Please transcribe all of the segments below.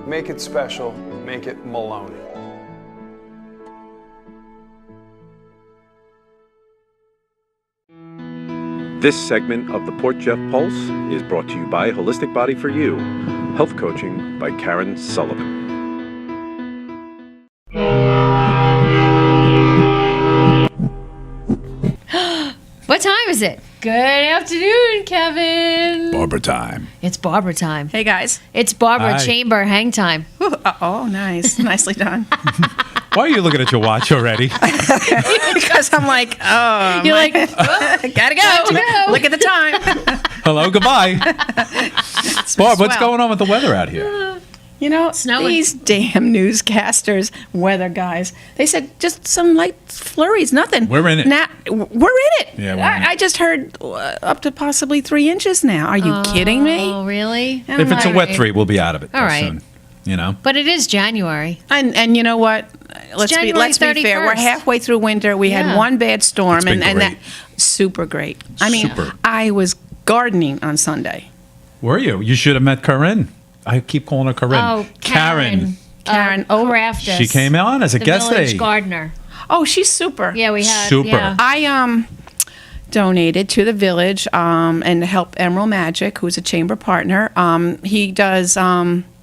Make it special. Make it Maloney. This segment of the Port Jeff Pulse is brought to you by Holistic Body for You, health coaching by Karen Sullivan. What time is it? Good afternoon, Kevin. Barbara time. It's Barbara time. Hey, guys. It's Barbara Hi. Chamber hang time. Oh, nice. Nicely done. Why are you looking at your watch already? Because I'm like, oh, You're like, gotta go. Look at the time. Hello, goodbye. Barb, what's swell. going on with the weather out here? You know, Snowing. these damn newscasters, weather guys, they said just some light flurries, nothing. We're in it. Now, we're in it. Yeah, we're in it. I just heard up to possibly 3 inches now. Are you kidding me? Oh, really? And If I'm it's a like- wet 3, we'll be out of it All right. soon. You know? But it is January. And you know what? Let's be January fair. We're 31st. halfway through winter. We Yeah. had one bad storm, It's been and that great. super great. I mean, Super. I was gardening on Sunday. Were you? You should have met Caran. I keep calling her Caran. Oh, Karen. Karen, Caraftis. She came on as a the guest village today. gardener. Oh, she's super. Yeah, we had. Super. Yeah. I donated to the village and to help Emerald Magic, who's a chamber partner. He does.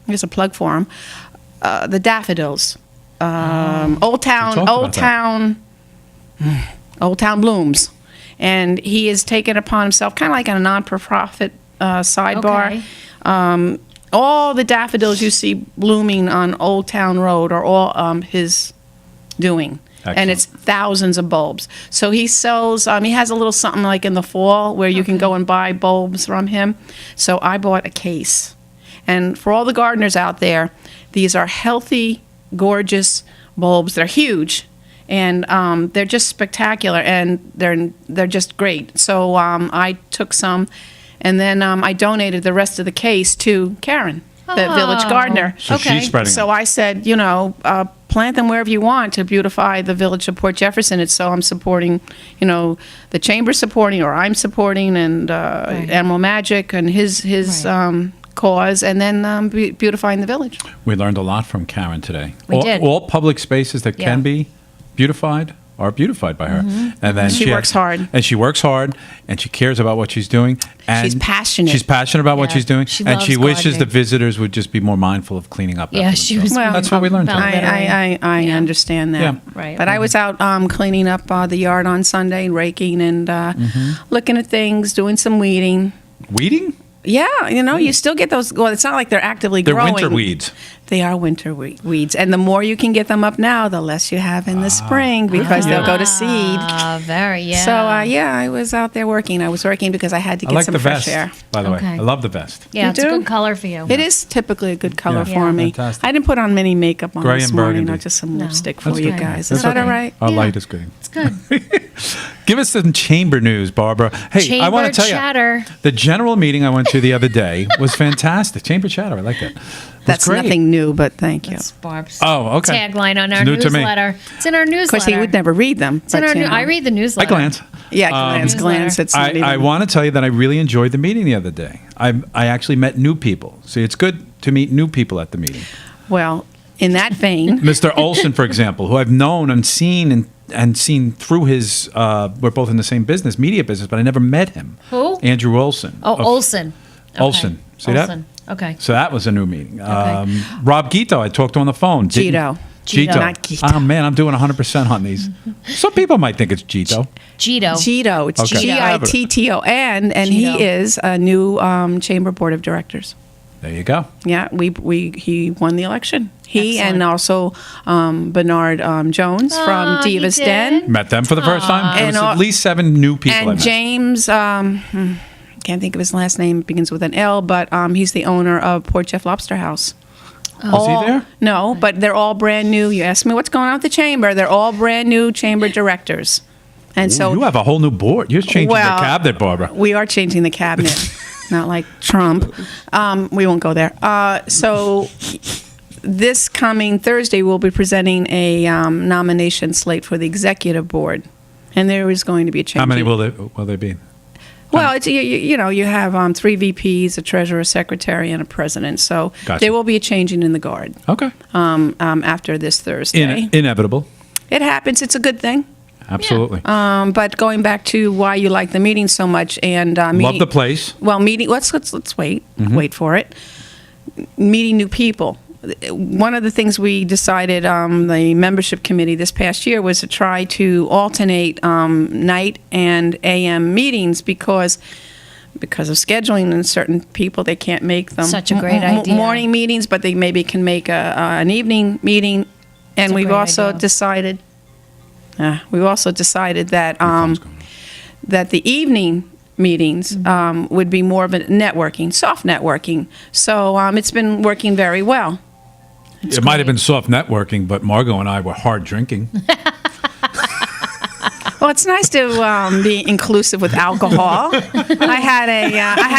Here's a plug for him. The daffodils. Old Town. talked Old about that. Town. Old Town blooms, and he has taken upon himself, kind of like a non-profit sidebar. Okay. All the daffodils you see blooming on Old Town Road are all his doing. Excellent. And it's thousands of bulbs. So he sells, he has a little something like in the fall where you can go and buy bulbs from him. So I bought a case. And for all the gardeners out there, these are healthy, gorgeous bulbs. They're huge. And they're just spectacular, and they're just great. So I took some, and then I donated the rest of the case to Caran, the village gardener. So she's spreading So them. I said, plant them wherever you want to beautify the village of Port Jefferson. It's so I'm supporting, the chamber's supporting, or I'm supporting, and Emerald Magic and his cause, and then beautifying the village. We learned a lot from Karen today. We all, did. all public spaces that Yeah. can be beautified are beautified by her. And then She works hard. And she works hard, and she cares about what she's doing. And She's passionate. She's passionate about what Yeah, she's doing. she and loves she wishes gardening. the visitors would just be more mindful of cleaning up Yeah, after she themselves. was. Well, That's what we learned about today. that. I understand that. Yeah. Right. But I was out cleaning up the yard on Sunday, raking and looking at things, doing some weeding. Weeding? Yeah, you still get those. Well, it's not like they're actively They're growing. winter weeds. They are winter weeds. And the more you can get them up now, the less you have in the spring because they'll go to seed. Yeah. So, I was out there working. I was working because I had to I get like some the fresh vest, air. by the way. Okay. I love the vest. Yeah, You it's a do? good color for you. It is typically a good color Yeah. for me. Fantastic. I didn't put on any makeup on Gray this and morning, burgundy. just some No. lipstick for That's you okay. guys. That's Is that okay. all right? Our Yeah. light is good. It's good. Give us some chamber news, Barbara. Hey, I want to tell chatter. you, the general meeting I went to the other day was fantastic. Chamber chatter, I like that. It was That's great. nothing new, but thank you. That's Barb's Oh, okay. tagline on our It's new to me. newsletter. It's in our newsletter. Of course, he would never read them. It's in but, our you know. I read the I newsletter. glance. Yeah, glance. Newsletter. It's not I even- want to tell you that I really enjoyed the meeting the other day. I actually met new people. See, it's good to meet new people at the meeting. Well, in that vein, Mr. Olson, for example, who I've known and seen and seen through his, we're both in the same business, media business, but I never met him. Who? Andrew Olson. Oh, of- Olson. Okay. Olson. See that? Olson. Okay. So that was a new meeting. Rob Guito, I talked to on the phone. Gito. Gito. Not Guito. Oh, man, I'm doing 100% on these. Some people might think it's Gito. Gito. Gito. It's Okay. Gitto. And Gito. he is a new chamber board of directors. There you go. Yeah, he won the election. He Excellent. and also Bernard Jones from Oh, he Diva's did? Den. Met them for the first time. There And was all- at least 7 new people I And met. James, can't think of his last name, it begins with an L, but he's the owner of Port Jeff Lobster House. Was he there? No, but they're all brand new. You asked me what's going on with the chamber. They're all brand new chamber directors. And so you have a whole new board. You're changing Well, the cabinet, Barbara. we are changing the cabinet, not like Trump. We won't go there. So this coming Thursday, we'll be presenting a nomination slate for the executive board. And there is going to be a change. How many will there be? Well, it's you have 3 VPs, a treasurer, secretary, and a president. So Gotcha. there will be a changing in the guard Okay. after this Thursday. Inevitable. It happens. It's a good thing. Absolutely. But going back to why you like the meeting so much and Love the place. Well, meeting. Let's wait. Wait for it. Meeting new people. One of the things we decided, the membership committee this past year, was to try to alternate night and AM meetings because of scheduling and certain people, they can't make them Such a great idea. morning meetings, but they maybe can make an evening meeting. And a we've great also idea. decided that Phone's going on. that the evening meetings would be more of a networking, soft networking. So it's been working very well. It might have been soft networking, but Margot and I were hard drinking. Well, it's nice to be inclusive with alcohol. I had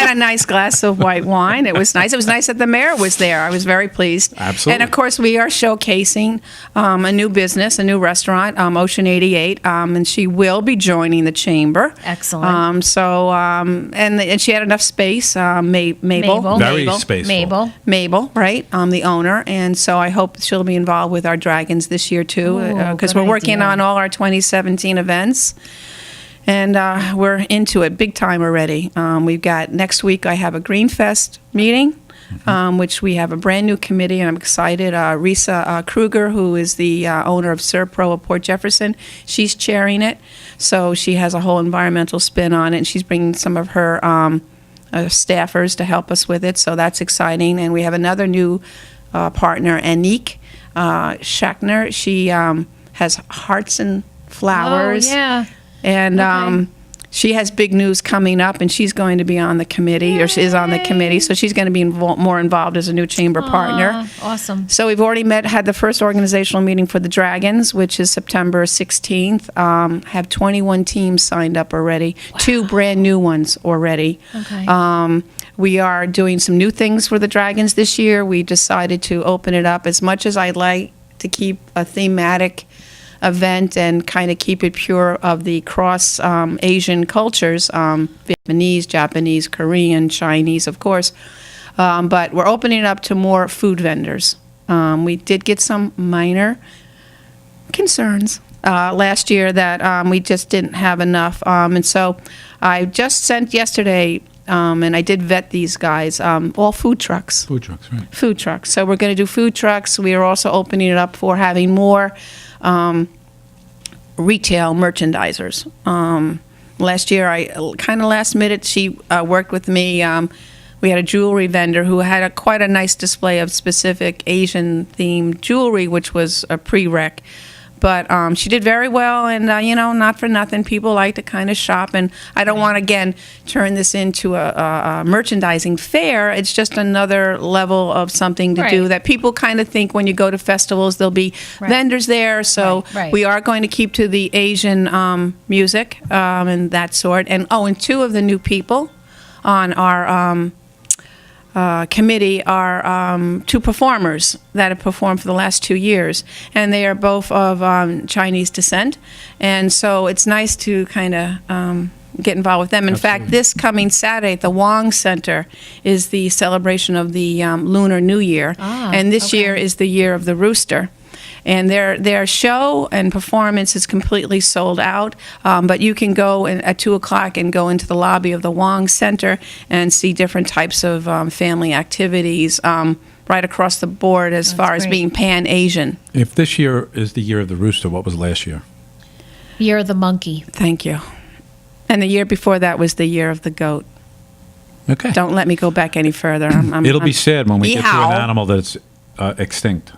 a nice glass of white wine. It was nice. It was nice that the mayor was there. I was very pleased. Absolutely. And of course, we are showcasing a new business, a new restaurant, Ocean 88, and she will be joining the chamber. Excellent. And she had enough space. Mabel. Very Mabel. spaceful. Mabel, right? The owner, and so I hope she'll be involved with our dragons this year too, Ooh, because good we're working idea. on all our 2017 events, and we're into it big time already. We've got next week. I have a Green Fest meeting, which we have a brand new committee, and I'm excited. Risa Kruger, who is the owner of Serpro of Port Jefferson, she's chairing it, so she has a whole environmental spin on it, and she's bringing some of her staffers to help us with it, so that's exciting. And we have another new partner, Anique Schachner. She has Hearts and Flowers. Oh, yeah. And Okay. she has big news coming up, and she's going to be on the committee, or she is on the committee, so she's going to be more involved as a new chamber partner. Awesome. So we've already had the first organizational meeting for the Dragons, which is September 16th. Have 21 teams signed up already, 2 brand new ones already. Okay. We are doing some new things for the Dragons this year. We decided to open it up. As much as I'd like to keep a thematic event and kind of keep it pure of the cross Asian cultures, Vietnamese, Japanese, Korean, Chinese, of course. But we're opening it up to more food vendors. We did get some minor concerns last year that we just didn't have enough. And so I just sent yesterday, and I did vet these guys, all food trucks. Food trucks, right. Food trucks. So we're going to do food trucks. We are also opening it up for having more retail merchandisers. Last year, I kind of last minute, she worked with me. We had a jewelry vendor who had quite a nice display of specific Asian-themed jewelry, which was a prereq. But she did very well, and, not for nothing. People like to kind of shop, and I don't want to, again, turn this into a merchandising fair. It's just another level of something to do Right. that people kind of think when you go to festivals, there'll be vendors there. So Right. we are going to keep to the Asian music and that sort. And 2 of the new people on our committee are 2 performers that have performed for the last 2 years, and they are both of Chinese descent, and so it's nice to kind of get involved with them. In fact, this coming Saturday at the Wong Center is the celebration of the Lunar New Year, and this year is the year of the rooster. And their show and performance is completely sold out, but you can go at 2 o'clock and go into the lobby of the Wong Center and see different types of family activities right across the board as far as great. being Pan-Asian. If this year is the year of the rooster, what was last year? Year of the monkey. Thank you. And the year before that was the year of the goat. Okay. Don't let me go back any further. It'll be sad when we get to Yeehaw. an animal that's extinct.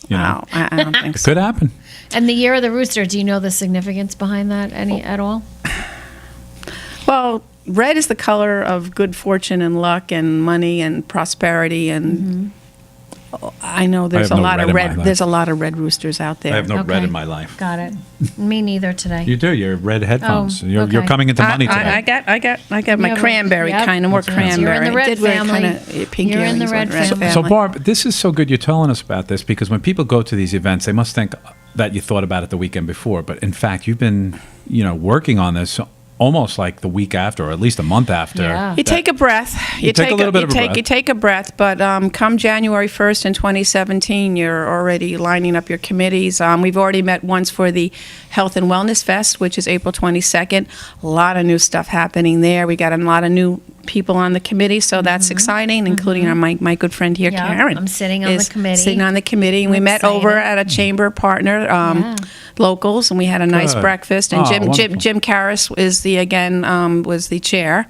You know, I don't think it so. could happen. And the year of the rooster, do you know the significance behind that at all? Well, red is the color of good fortune and luck and money and prosperity, and I know there's have a no lot red of in my red. life. There's a lot of red roosters out there. I have no red Okay. in my life. Got it. Me neither today. You do. You're red headphones. Oh, You're okay. coming into money today. I got my Yeah, but- cranberry yep. kind of more That's right. cranberry. You're in the red It did wear family. kinda pink You're in the earrings red with family. So, Barb, this is so good you're telling us about this, because when people go to these events, they must think that you thought about it the weekend before. But in fact, you've been, working on this almost like the week after, or at least a month after. Yeah. You take a breath. You take a little bit of a breath. You take a breath, but come January 1st in 2017, you're already lining up your committees. We've already met once for the Health and Wellness Fest, which is April 22nd. A lot of new stuff happening there. We got a lot of new people on the committee, so that's exciting, including my good friend here, Yeah, Caran. I'm sitting on the committee. Sitting on the committee, and we met excited. over at a chamber partner, locals, and we had a nice Good. breakfast. And Oh, Jim wonderful. Karras was was the chair.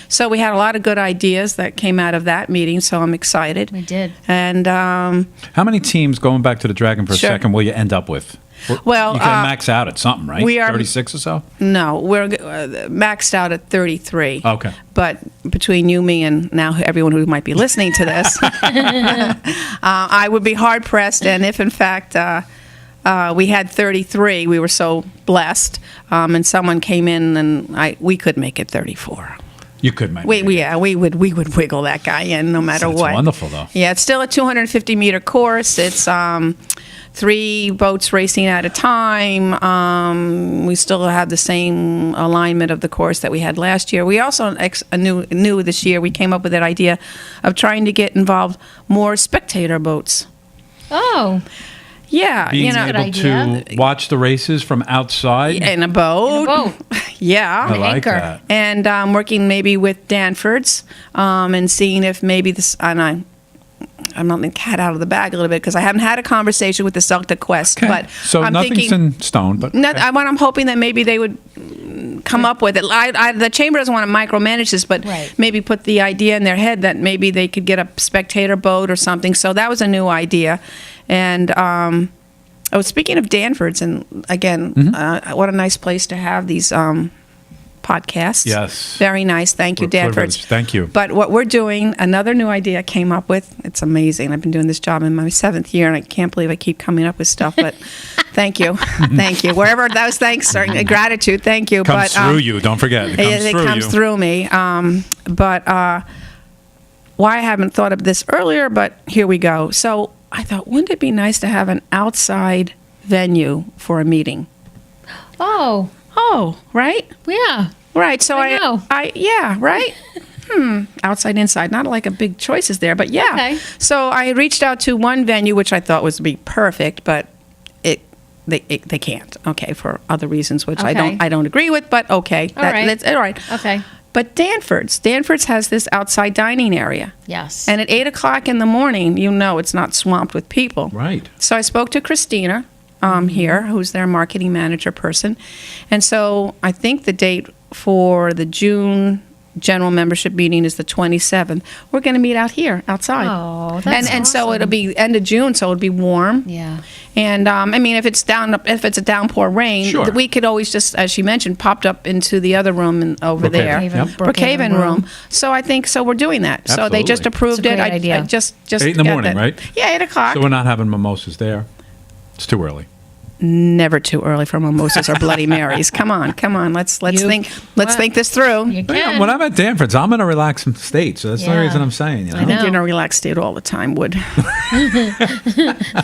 So we had a lot of good ideas that came out of that meeting. So I'm excited. We did. And How many teams, going back to the Dragon for a Sure. second, will you end up with? Well, you can max out at something, right? we are- 36 or so? no, we're maxed out at 33. Okay. But between you, me, and now everyone who might be listening to this, I would be hard pressed. And if in fact we had 33, we were so blessed, and someone came in and we could make it 34. You could make We it. would wiggle that guy in no matter That's what. wonderful, though. Yeah, it's still a 250-meter course. It's 3 boats racing at a time. We still have the same alignment of the course that we had last year. We also new this year. We came up with that idea of trying to get involved more spectator boats. Oh, Yeah, Being Good able idea. to watch the races from outside. in a boat. boat. Yeah. I like anchor. that. And working maybe with Danfords and seeing if maybe this, and I'm not the cat out of the bag a little bit because I haven't had a conversation with the Celtic Quest, Okay. but So I'm nothing's thinking, in stone, but I'm hoping that maybe they would come up with it. The chamber doesn't want to micromanage this, but Right. maybe put the idea in their head that maybe they could get a spectator boat or something. So that was a new idea. And speaking of Danfords, and again, Mm-hmm. what a nice place to have these podcasts. Yes. Very nice. Thank you, We're Danfords. privileged. Thank you. But what we're doing, another new idea I came up with. It's amazing. I've been doing this job in my 7th year, and I can't believe I keep coming up with stuff. But thank you, thank you. Wherever those thanks are, gratitude. Thank you. comes but, through you. Don't forget. It comes it through comes you. through me. But why I haven't thought of this earlier, but here we go. So I thought, wouldn't it be nice to have an outside venue for a meeting? Oh, Oh, right? yeah. Right. So I know. yeah, right? Outside, inside. Not like a big choices there, but yeah. Okay. So I reached out to one venue, which I thought was be perfect, but they can't. Okay, for other reasons, which Okay. I don't agree with, but okay. All right. That's all right. Okay. But Danfords has this outside dining area. Yes. And at 8 o'clock in the morning, it's not swamped with people. Right. So I spoke to Christina here, who's their marketing manager person. And so I think the date for the June general membership meeting is the 27th. We're going to meet out here, outside. Oh, that's and so awesome. it'll be end of June, so it'll be warm. Yeah. And if it's a downpour rain, Sure. we could always just, as she mentioned, popped up into the other room over Brookhaven. there, Yep. Brookhaven room. So I think we're doing that. So they just Absolutely. approved It's a it. great idea. I just 8 in the got morning, that. right? Yeah, 8 o'clock. So we're not having mimosas there. It's too early. Never too early for mimosas or Bloody Marys. Come on. Let's You- think what? this through. You can. When I'm at Danfords, I'm in a relaxed state, so that's the Yeah. reason I'm saying. You know? I know. You're in a relaxed state all the time, Wood.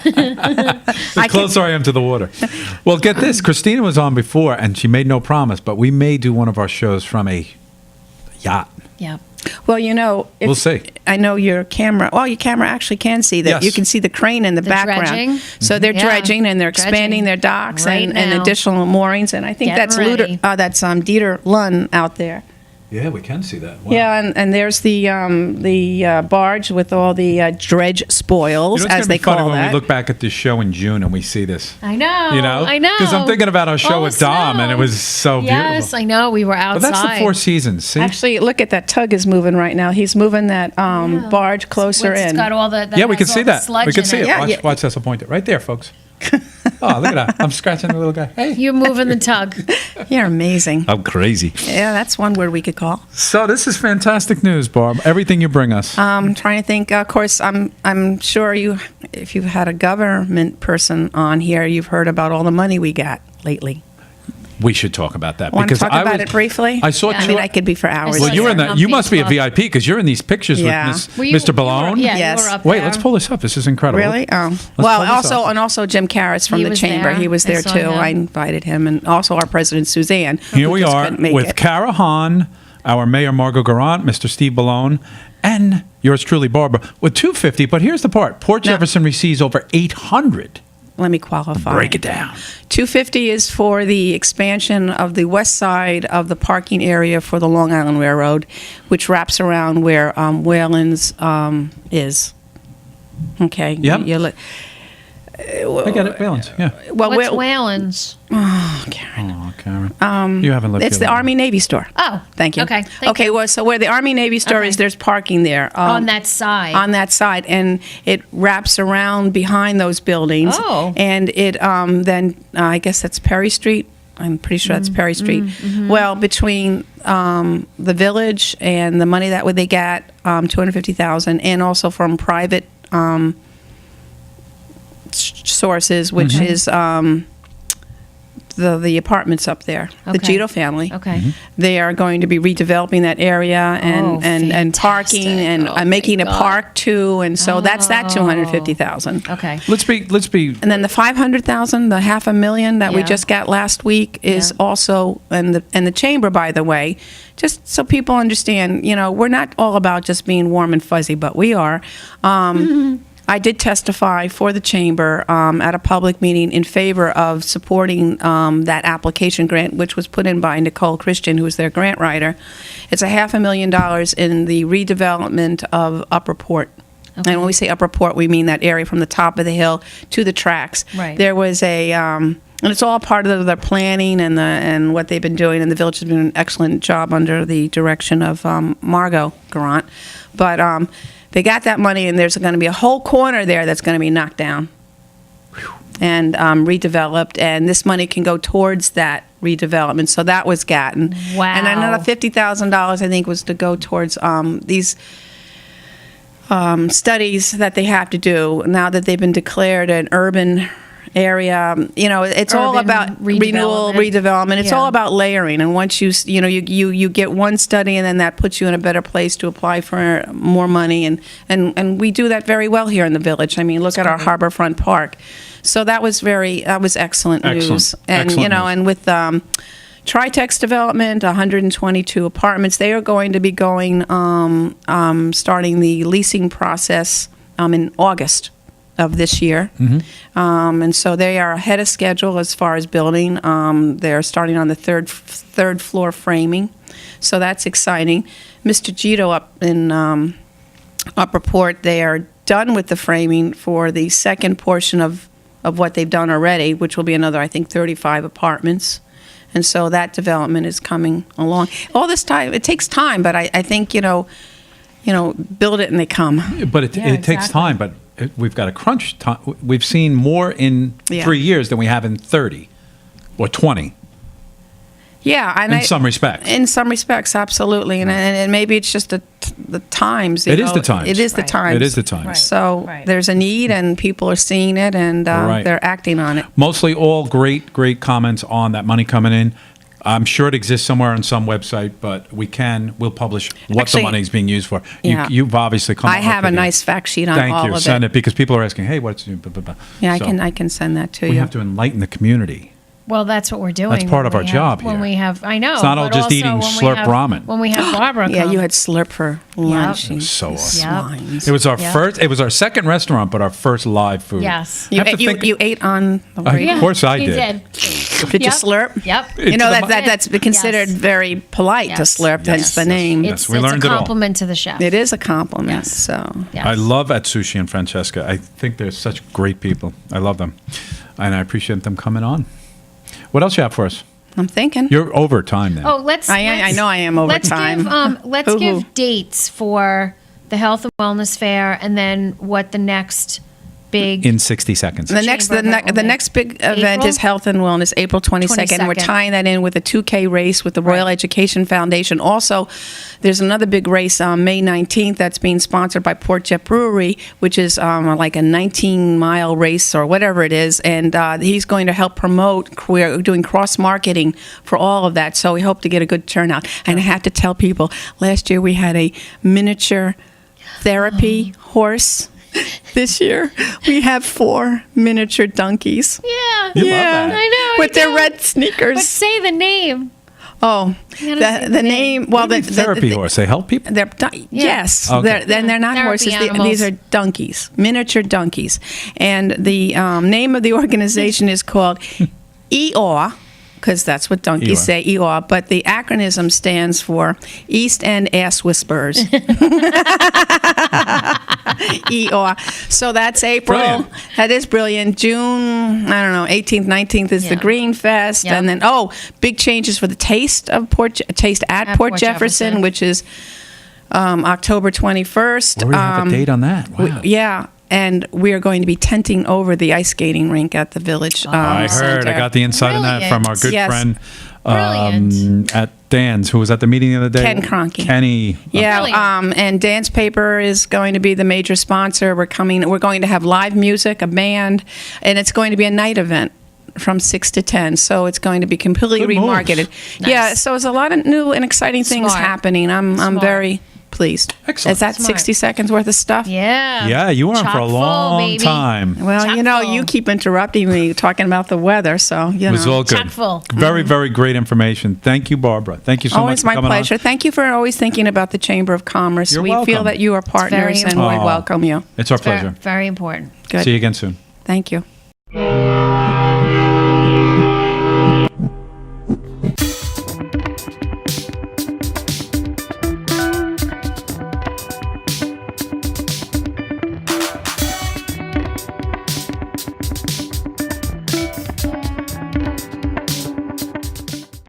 The closer I am to the water. Well, get this. Christina was on before, and she made no promise, but we may do one of our shows from a yacht. Yeah. Well, if, We'll see. I know your camera. Well, your camera actually can see that. Yes. You can see the crane in the background. dredging. So they're Yeah. dredging and they're expanding Dredging their docks right and now. additional moorings. And I think Getting ready. that's Dieter Lunn out there. Yeah, we can see that. Wow. Yeah, and there's the barge with all the dredge spoils, You know, it's as gonna they be funny call when that. we look back at this show in June and we see this. I know. I know. Because I'm thinking about our show All with the Dom, and it snow. was so beautiful. Yes, I know. We were But outside. that's the Four Seasons. See? Actually, look at that tug is moving right now. He's moving that barge closer It's in. got all the. yeah, we has can see all the that. sludge We can in see it. Yeah, Watch, yeah. watch Cecil point it right there, folks. Oh, look at that! I'm scratching the little guy. Hey, You're moving the tug. You're amazing. I'm crazy. Yeah, that's one word we could call. So this is fantastic news, Barb. Everything you bring us. I'm trying to think. Of course, I'm sure if you've had a government person on here, you've heard about all the money we got lately. We should talk about that. Want to talk about was- it briefly? I saw Yeah. I mean, I could be for hours. Well, you're in On you must be a Facebook. VIP because you're in these pictures Yeah. with Were you- Mr. Balone. Yeah, Yes. you were up Wait, there. let's pull this up. This is incredible. Really? Oh. Let's Well, pull this up. also Jim Carras from He the was chamber. there. He was I there saw too. him. I invited him, and also our president Suzanne. Here who we just are couldn't make with it. Caran, our Mayor Margot Garant, Mr. Steve Balone, and yours truly, Barbara, with 250. But here's the part: Port No. Jefferson receives over 800. Let me qualify. Break it down. 250 is for the expansion of the west side of the parking area for the Long Island Railroad, which wraps around where Whalen's is. Okay. Yep. Well, I get it, Valence. Yeah. What's Whalen's? Karen. Oh, Karen. You haven't lived It's here the long. Army Navy store. Oh, Thank you. Okay, thank Okay. Well, so where the Army Navy store Okay. is, there's parking there on that side. on that side, and it wraps around behind those buildings. Oh. And it then I guess that's Perry Street. I'm pretty sure that's Perry Street. Well, between the village and the money that they get, $250,000, and also from private sources, which is the apartments up there, the Okay. Gito family. Okay. They are going to be redeveloping that area and Oh, and parking fantastic. and Oh, making my a God. park too, and so that's that 250,000. Okay. Let's be. And then the 500,000, the $500,000 that we Yeah. just got last week is Yeah. also, and the chamber, by the way, just so people understand, we're not all about just being warm and fuzzy, but we are. I did testify for the chamber at a public meeting in favor of supporting that application grant, which was put in by Nicole Christian, who was their grant writer. It's a $500,000 in the redevelopment of Upper Port. And when we say Upper Port, we mean that area from the top of the hill to the tracks. Right. There was and it's all part of their planning and what they've been doing, and the village has been doing an excellent job under the direction of Margot Garant. But they got that money, and there's going to be a whole corner there that's going to be knocked down and redeveloped, and this money can go towards that redevelopment. So that was gotten. Wow. And another $50,000, I think, was to go towards these studies that they have to do now that they've been declared an urban area. It's all Urban about renewal, redevelopment. redevelopment. It's Yeah. all about layering. And once you get one study, and then that puts you in a better place to apply for more money. And we do that very well here in the village. I mean, look at our Harborfront Park. So that was excellent news. Excellent. And Excellent news. and with Tritex development, 122 apartments, they are going to be going starting the leasing process in August of this year. And so they are ahead of schedule as far as building. They're starting on the third floor framing, so that's exciting. Mr. Gito up in Upper Port, they are done with the framing for the second portion of what they've done already, which will be another, I think, 35 apartments. And so that development is coming along. All this time, it takes time, but I think, build it and they come. But it Yeah, takes exactly. time. But we've got a crunch time. We've seen more in Yeah. 3 years than we have in 30 or 20 Yeah, and in some respects. In some respects, absolutely, and maybe it's just the times. It is the times. It is the Right. times. It is the times. Right. So Right. there's a need, and people are seeing it, and Right. they're acting on it. Mostly all great comments on that money coming in. I'm sure it exists somewhere on some website, but we'll publish what Actually, the money is being used for. yeah. You've obviously come I up have with a it. nice fact sheet on Thank all you. of Send it. it because people are asking, hey, what's blah, blah, blah. Yeah, So I can send that to we you. have to enlighten the community. Well, that's what we're doing. That's part when of our we job have, When here. we have, I know. It's not all but just also eating when we Slurp have- ramen. When we have Barbara Yeah, come. you had Slurp for lunch. Yep. So awesome. Yep. Swines. It was our Yeah. first. It was our second restaurant, but our first live food. Yes. You, I have to think- you ate on the radio? Of course I he did. Did you Yep. slurp? Yep. You know, It's the- that's considered Yes. very polite to Yes. slurp, hence the name. Yes. It's, we it's learned a it all. compliment to the chef. It is a compliment, Yes. so. Yes. I love Atsushi and Francesca. I think they're such great people. I love them, and I appreciate them coming on. What else you have for us? I'm thinking. You're over time now. Oh, let's. I know I am over let's time. Give, let's Hoo-hoo. give dates for the Health and Wellness Fair, and then what the next big. in 60 seconds. The next, the next big event April? is Health and Wellness, April 22nd. We're 22nd. tying that in with a 2K race with the Royal Education Foundation. Also, there's another big race on May 19th that's being sponsored by Port Jet Brewery, which is like a 19-mile race or whatever it is. And he's going to help promote. We're doing cross-marketing for all of that. So we hope to get a good turnout. And I have to tell people, last year we had a miniature therapy horse. This year we have 4 miniature donkeys. Yeah. You love that. I know. With their red sneakers. But say the name. Oh, You gotta say the name. Well, the Therapy horse. They help people? They're yes, Okay. they're not Therapy horses. animals. These are donkeys, miniature donkeys, and the name of the organization is called EOR, because that's what donkeys EOR. say, EOR. But the acronym stands for East End Ass Whisperers. EOR. So that's April. Brilliant. That is brilliant. June, I don't know, 18th, 19th is the Yeah. Green Fest, Yep. and then big changes for the Taste at Port Jefferson, which is October 21st. We have a date on that. Wow. Yeah, and we are going to be tenting over the ice skating rink at the Village. I heard. Center. I got the inside on that from our good Yes. friend Brilliant. at Dan's, who was at the meeting the other day. Ken Kroenke. Kenny. Yeah, Brilliant. and Dance Paper is going to be the major sponsor. We're going to have live music, a band, and it's going to be a night event from 6 to 10. So it's going to be completely Good moves. remarketed. Nice. Yeah, so there's a lot of new and exciting things Smart. happening. I'm Smart. very pleased. Excellent. Is that Smart. 60 seconds worth of stuff? Yeah. Yeah, you were on for a Chock full, long baby. time. Well, Chock you know, full. you keep interrupting me talking about the weather, so you It was know. all good. Chock full. Very, very great information. Thank you, Barbara. Thank you so Always much for my coming pleasure. on. Thank you for always thinking about the Chamber of Commerce. You're we welcome. feel that you are partners, very and we important. welcome you. It's our Very, pleasure. very important. Good. See you again soon. Thank you.